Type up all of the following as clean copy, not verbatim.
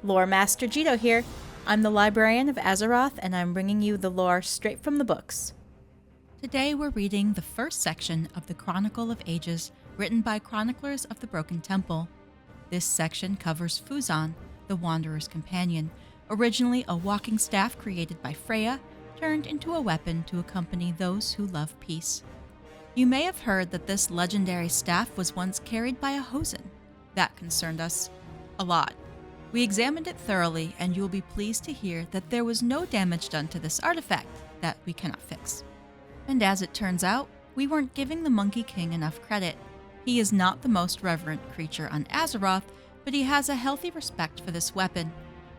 Lore Master Jito here. I'm the librarian of Azeroth, and I'm bringing you the lore straight from the books. Today we're reading the first section of the Chronicle of Ages, written by chroniclers of the Broken Temple. This section covers Hozen, the Wanderer's Companion, originally a walking staff created by Freya, turned into a weapon to accompany those who love peace. You may have heard that this legendary staff was once carried by a Hozen. That concerned us a lot. We examined it thoroughly, and you will be pleased to hear that there was no damage done to this artifact that we cannot fix. And as it turns out, we weren't giving the Monkey King enough credit. He is not the most reverent creature on Azeroth, but he has a healthy respect for this weapon.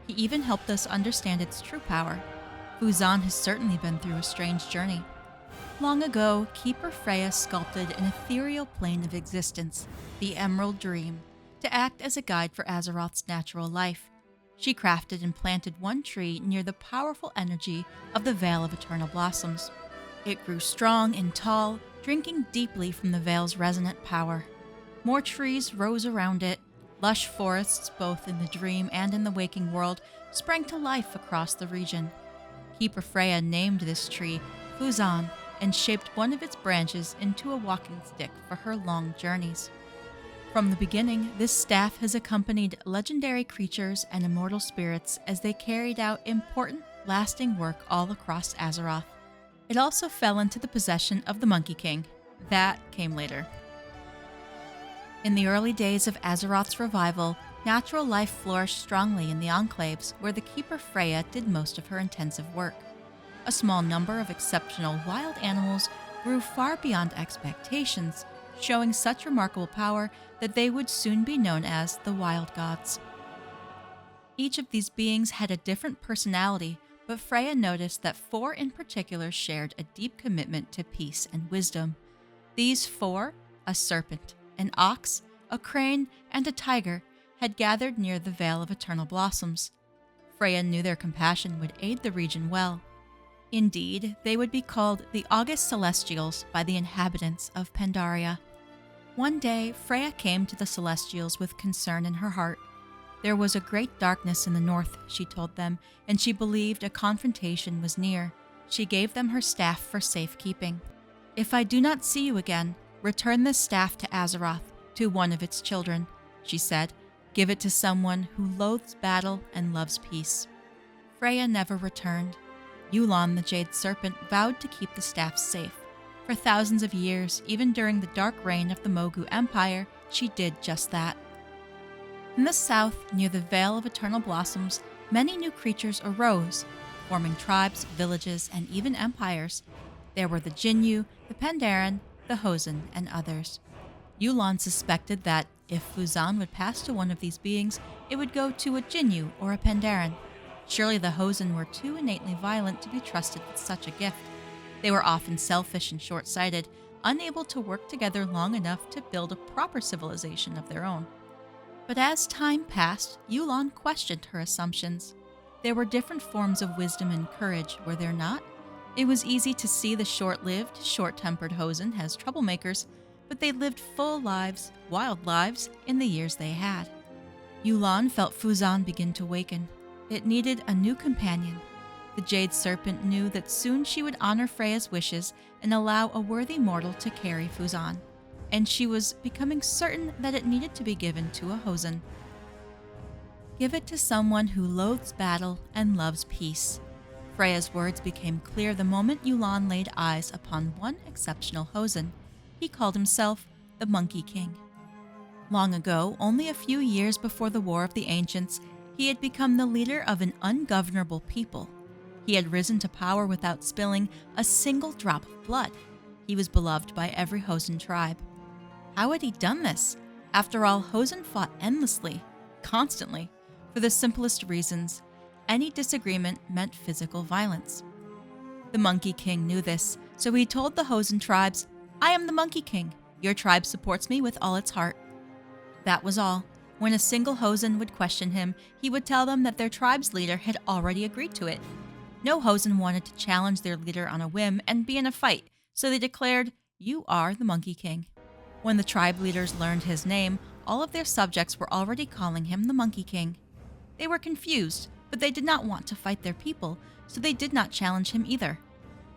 He even helped us understand its true power. Hozen has certainly been through a strange journey. Long ago, Keeper Freya sculpted an ethereal plane of existence, the Emerald Dream, to act as a guide for Azeroth's natural life. She crafted and planted one tree near the powerful energy of the Vale of Eternal Blossoms. It grew strong and tall, drinking deeply from the Vale's resonant power. More trees rose around it. Lush forests, both in the dream and in the waking world, sprang to life across the region. Keeper Freya named this tree Hozen and shaped one of its branches into a walking stick for her long journeys. From the beginning, this staff has accompanied legendary creatures and immortal spirits as they carried out important, lasting work all across Azeroth. It also fell into the possession of the Monkey King. That came later. In the early days of Azeroth's revival, natural life flourished strongly in the enclaves where the Keeper Freya did most of her intensive work. A small number of exceptional wild animals grew far beyond expectations, showing such remarkable power that they would soon be known as the Wild Gods. Each of these beings had a different personality, but Freya noticed that 4 in particular shared a deep commitment to peace and wisdom. These 4, a serpent, an ox, a crane, and a tiger, had gathered near the Vale of Eternal Blossoms. Freya knew their compassion would aid the region well. Indeed, they would be called the August Celestials by the inhabitants of Pandaria. One day, Freya came to the Celestials with concern in her heart. There was a great darkness in the north, she told them, and she believed a confrontation was near. She gave them her staff for safekeeping. "If I do not see you again, return this staff to Azeroth, to one of its children," she said. "Give it to someone who loathes battle and loves peace." Freya never returned. Yulon, the Jade Serpent, vowed to keep the staff safe. For thousands of years, even during the dark reign of the Mogu Empire, she did just that. In the south, near the Vale of Eternal Blossoms, many new creatures arose, forming tribes, villages, and even empires. There were the Jinyu, the Pandaren, the Hozen, and others. Yulon suspected that if Hozen would pass to one of these beings, it would go to a Jinyu or a Pandaren. Surely the Hozen were too innately violent to be trusted with such a gift. They were often selfish and short-sighted, unable to work together long enough to build a proper civilization of their own. But as time passed, Yulon questioned her assumptions. There were different forms of wisdom and courage, were there not? It was easy to see the short-lived, short-tempered Hozen as troublemakers, but they lived full lives, wild lives, in the years they had. Yulon felt Hozen begin to waken. It needed a new companion. The Jade Serpent knew that soon she would honor Freya's wishes and allow a worthy mortal to carry Hozen, and she was becoming certain that it needed to be given to a Hozen. "Give it to someone who loathes battle and loves peace." Freya's words became clear the moment Yulon laid eyes upon one exceptional Hozen. He called himself the Monkey King. Long ago, only a few years before the War of the Ancients, he had become the leader of an ungovernable people. He had risen to power without spilling a single drop of blood. He was beloved by every Hozen tribe. How had he done this? After all, Hozen fought endlessly, constantly, for the simplest reasons. Any disagreement meant physical violence. The Monkey King knew this, so he told the Hozen tribes, "I am the Monkey King. Your tribe supports me with all its heart." That was all. When a single Hozen would question him, he would tell them that their tribe's leader had already agreed to it. No Hozen wanted to challenge their leader on a whim and be in a fight, so they declared, "You are the Monkey King." When the tribe leaders learned his name, all of their subjects were already calling him the Monkey King. They were confused, but they did not want to fight their people, so they did not challenge him either.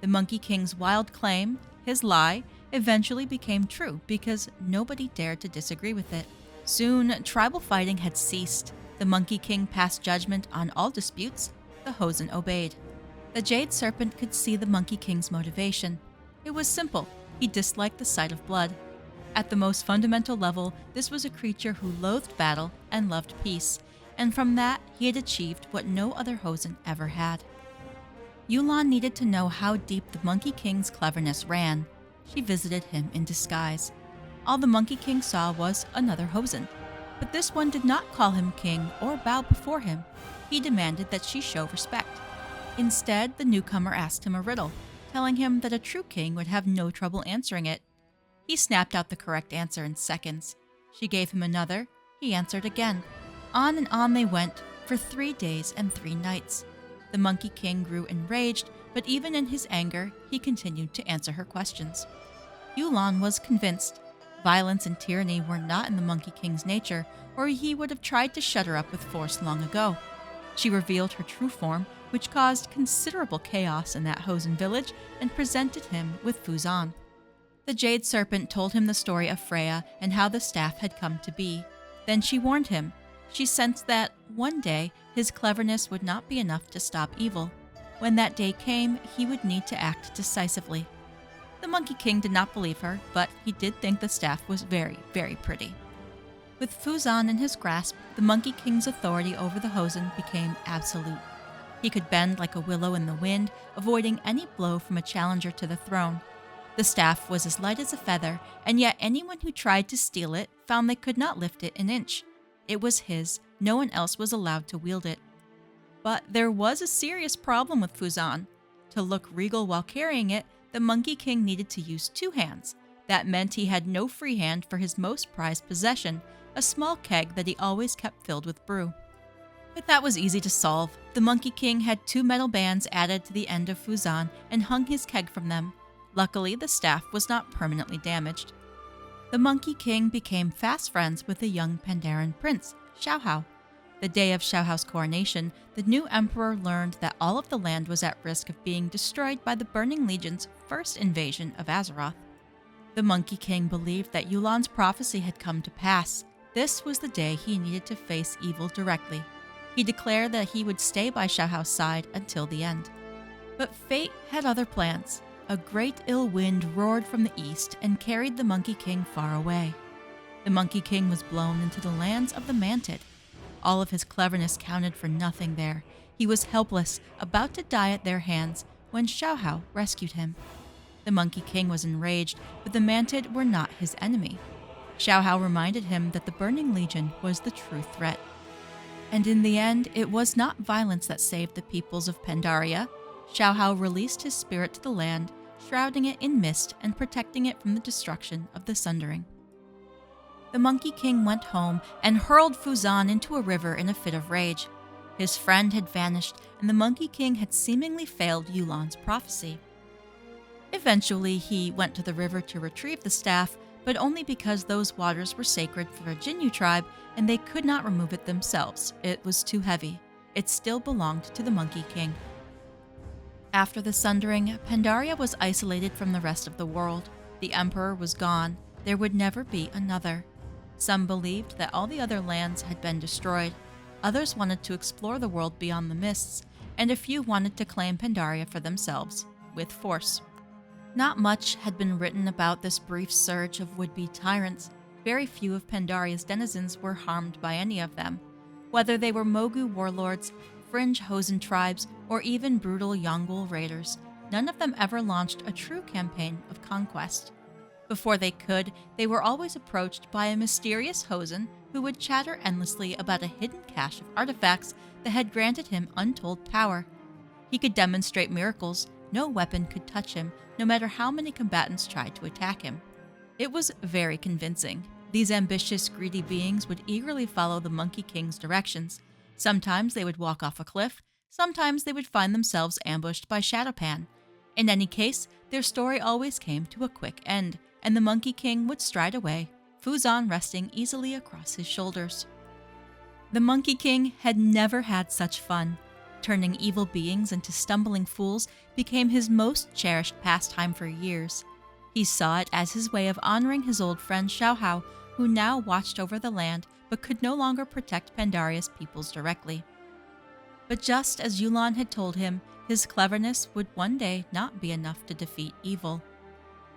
The Monkey King's wild claim, his lie, eventually became true because nobody dared to disagree with it. Soon, tribal fighting had ceased. The Monkey King passed judgment on all disputes. The Hozen obeyed. The Jade Serpent could see the Monkey King's motivation. It was simple. He disliked the sight of blood. At the most fundamental level, this was a creature who loathed battle and loved peace, and from that, he had achieved what no other Hozen ever had. Yulan needed to know how deep the Monkey King's cleverness ran. She visited him in disguise. All the Monkey King saw was another Hozen, but this one did not call him king or bow before him. He demanded that she show respect. Instead, the newcomer asked him a riddle, telling him that a true king would have no trouble answering it. He snapped out the correct answer in seconds. She gave him another. He answered again. On and on they went for 3 days and 3 nights. The Monkey King grew enraged, but even in his anger, he continued to answer her questions. Yulan was convinced. Violence and tyranny were not in the Monkey King's nature, or he would have tried to shut her up with force long ago. She revealed her true form, which caused considerable chaos in that Hozen village, and presented him with Fuzan. The Jade Serpent told him the story of Freya and how the staff had come to be. Then she warned him. She sensed that, one day, his cleverness would not be enough to stop evil. When that day came, he would need to act decisively. The Monkey King did not believe her, but he did think the staff was very, very pretty. With Fuzan in his grasp, the Monkey King's authority over the Hozen became absolute. He could bend like a willow in the wind, avoiding any blow from a challenger to the throne. The staff was as light as a feather, and yet anyone who tried to steal it found they could not lift it an inch. It was his. No one else was allowed to wield it. But there was a serious problem with Fuzan. To look regal while carrying it, the Monkey King needed to use 2 hands. That meant he had no free hand for his most prized possession, a small keg that he always kept filled with brew. But that was easy to solve. The Monkey King had 2 metal bands added to the end of Fuzan and hung his keg from them. Luckily, the staff was not permanently damaged. The Monkey King became fast friends with a young Pandaren prince, Xiaohao. The day of Xiaohao's coronation, the new emperor learned that all of the land was at risk of being destroyed by the Burning Legion's first invasion of Azeroth. The Monkey King believed that Yulan's prophecy had come to pass. This was the day he needed to face evil directly. He declared that he would stay by Xiaohao's side until the end. But fate had other plans. A great ill wind roared from the east and carried the Monkey King far away. The Monkey King was blown into the lands of the Mantid. All of his cleverness counted for nothing there. He was helpless, about to die at their hands, when Xiaohao rescued him. The Monkey King was enraged, but the Mantid were not his enemy. Xiaohao reminded him that the Burning Legion was the true threat. And in the end, it was not violence that saved the peoples of Pandaria. Xiaohao released his spirit to the land, shrouding it in mist and protecting it from the destruction of the Sundering. The Monkey King went home and hurled Fuzan into a river in a fit of rage. His friend had vanished, and the Monkey King had seemingly failed Yulan's prophecy. Eventually, he went to the river to retrieve the staff, but only because those waters were sacred for a Jinyu tribe and they could not remove it themselves. It was too heavy. It still belonged to the Monkey King. After the Sundering, Pandaria was isolated from the rest of the world. The Emperor was gone. There would never be another. Some believed that all the other lands had been destroyed. Others wanted to explore the world beyond the mists, and a few wanted to claim Pandaria for themselves, with force. Not much had been written about this brief surge of would-be tyrants. Very few of Pandaria's denizens were harmed by any of them. Whether they were Mogu warlords, fringe Hozen tribes, or even brutal Yonggul raiders, none of them ever launched a true campaign of conquest. Before they could, they were always approached by a mysterious Hozen who would chatter endlessly about a hidden cache of artifacts that had granted him untold power. He could demonstrate miracles. No weapon could touch him, no matter how many combatants tried to attack him. It was very convincing. These ambitious, greedy beings would eagerly follow the Monkey King's directions. Sometimes they would walk off a cliff, sometimes they would find themselves ambushed by Shadowpan. In any case, their story always came to a quick end, and the Monkey King would stride away, Fuzan resting easily across his shoulders. The Monkey King had never had such fun. Turning evil beings into stumbling fools became his most cherished pastime for years. He saw it as his way of honoring his old friend Xiaohao, who now watched over the land but could no longer protect Pandaria's peoples directly. But just as Yulan had told him, his cleverness would one day not be enough to defeat evil.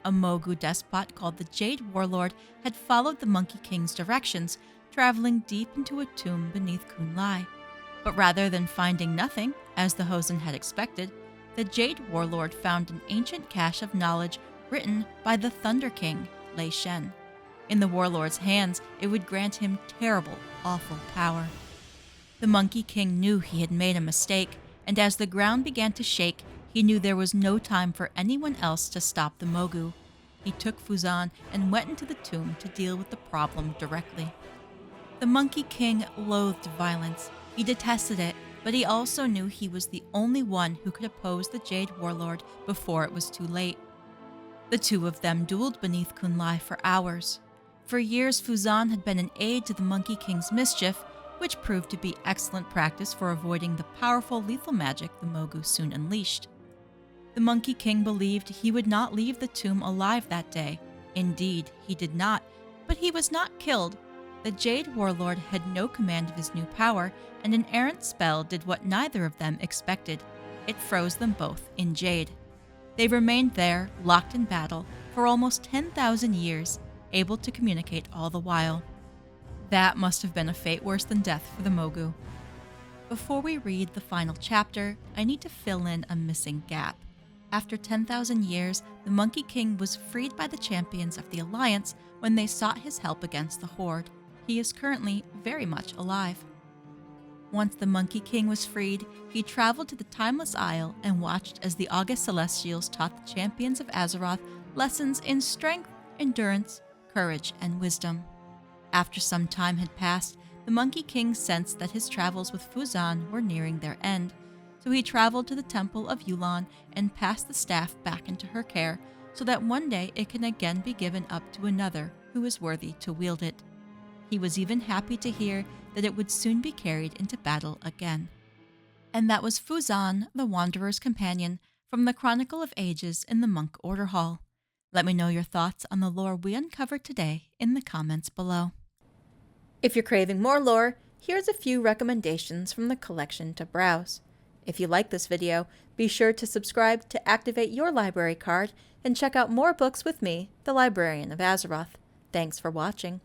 A Mogu despot called the Jade Warlord had followed the Monkey King's directions, traveling deep into a tomb beneath Kunlai. But rather than finding nothing, as the Hozen had expected, the Jade Warlord found an ancient cache of knowledge written by the Thunder King, Lei Shen. In the Warlord's hands, it would grant him terrible, awful power. The Monkey King knew he had made a mistake, and as the ground began to shake, he knew there was no time for anyone else to stop the Mogu. He took Fuzan and went into the tomb to deal with the problem directly. The Monkey King loathed violence. He detested it, but he also knew he was the only one who could oppose the Jade Warlord before it was too late. The two of them dueled beneath Kunlai for hours. For years, Fuzan had been an aid to the Monkey King's mischief, which proved to be excellent practice for avoiding the powerful lethal magic the Mogu soon unleashed. The Monkey King believed he would not leave the tomb alive that day. Indeed, he did not, but he was not killed. The Jade Warlord had no command of his new power, and an errant spell did what neither of them expected. It froze them both in jade. They remained there, locked in battle, for almost 10,000 years, able to communicate all the while. That must have been a fate worse than death for the Mogu. Before we read the final chapter, I need to fill in a missing gap. After 10,000 years, the Monkey King was freed by the champions of the Alliance when they sought his help against the Horde. He is currently very much alive. Once the Monkey King was freed, he traveled to the Timeless Isle and watched as the August Celestials taught the champions of Azeroth lessons in strength, endurance, courage, and wisdom. After some time had passed, the Monkey King sensed that his travels with Fuzan were nearing their end, so he traveled to the Temple of Yulan and passed the staff back into her care so that one day it can again be given up to another who is worthy to wield it. He was even happy to hear that it would soon be carried into battle again. And that was Fuzan, the Wanderer's Companion, from the Chronicle of Ages in the Monk Order Hall. Let me know your thoughts on the lore we uncovered today in the comments below. If you're craving more lore, here's a few recommendations from the collection to browse. If you like this video, be sure to subscribe to activate your library card and check out more books with me, the Librarian of Azeroth. Thanks for watching.